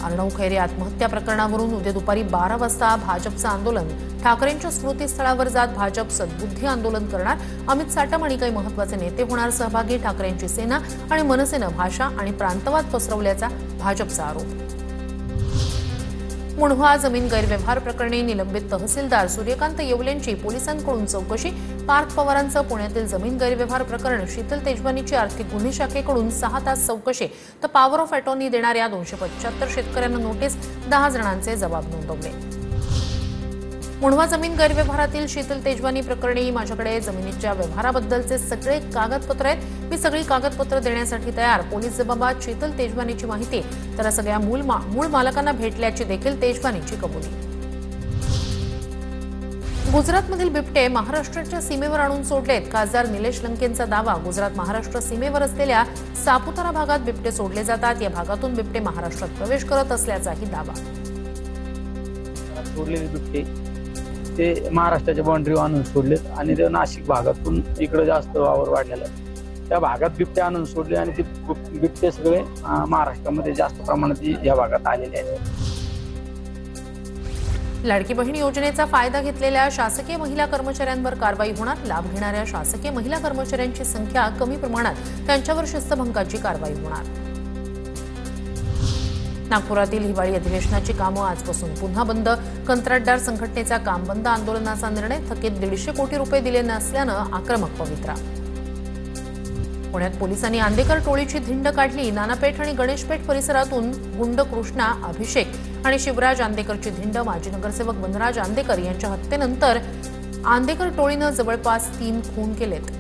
अर्णव खैरे आत्महत्या प्रकरणावरून उद्या दुपारी 12 वाजता भाजपचं आंदोलन। ठाकरेंच्या स्मृतीस्थळावर जात भाजप सद्बुद्धी आंदोलन करणार। अमित साटम आणि काही महत्त्वाचे नेते होणार सहभागी। ठाकरेंची सेना आणि मनसेनं भाषा आणि प्रांतवाद पसरवल्याचा भाजपचा आरोप। मुंढवा जमीन गैरव्यवहार प्रकरणी निलंबित तहसीलदार सूर्यकांत येवलेंची पोलिसांकडून चौकशी। पार्थ पवारांचं पुण्यातील जमीन गैरव्यवहार प्रकरण शीतल तेजवानीची आर्थिक गुन्हे शाखेकडून 6 तास चौकशी। तर पॉवर ऑफ अटॉर्नी देणाऱ्या 275 शेतकऱ्यांना नोटीस, 10 जणांचे जबाब नोंदवले। मुंढवा जमीन गैरव्यवहारातील शीतल तेजवानी प्रकरणी माझ्याकडे जमिनीच्या व्यवहाराबद्दलचे सगळे कागदपत्र आहेत। मी सगळी कागदपत्र देण्यासाठी तयार। पोलीस जबाबात शीतल तेजवानीची माहिती, तर सगळ्या मूळ मालकांना भेटल्याची देखील तेजवानीची कबुली। गुजरातमधील बिबटे महाराष्ट्राच्या सीमेवर आणून सोडलेत। खासदार निलेश लंकेंचा दावा। गुजरात महाराष्ट्र सीमेवर असलेल्या सापुतारा भागात बिबटे सोडले जातात। या भागातून बिबटे महाराष्ट्रात प्रवेश करत असल्याचाही दावा। सोडलेले बिबटे ते महाराष्ट्राच्या बाउंड्री आणून सोडलेत आणि ते नाशिक भागातून इकडे जास्त वावर वाढलेला आहे। त्या भागात बिबटे आणून सोडले आणि ते बिबटे सगळे महाराष्ट्रामध्ये जास्त प्रमाणात या भागात आलेले आहेत। लाडकी बहीण योजनेचा फायदा घेतलेल्या शासकीय महिला कर्मचाऱ्यांवर कारवाई होणार। लाभ घेणाऱ्या शासकीय महिला कर्मचाऱ्यांची संख्या कमी प्रमाणात, त्यांच्यावर शिस्तभंगाची कारवाई होणार। नागपुरातील हिवाळी अधिवेशनाची कामं आजपासून पुन्हा बंद। कंत्राटदार संघटनेचा काम बंद आंदोलनाचा निर्णय। थकीत 150 कोटी रुपये दिले नसल्यानं आक्रमक पवित्रा। पुण्यात पोलिसांनी आंदेकर टोळीची धिंड काढली। नानापेठ आणि गणेशपेठ परिसरातून गुंड कृष्णा, अभिषेक आणि शिवराज आंदेकरची धिंड। माजी नगरसेवक वनराज आंदेकर यांच्या हत्येनंतर आंदेकर टोळीनं जवळपास 3 खून केलेत।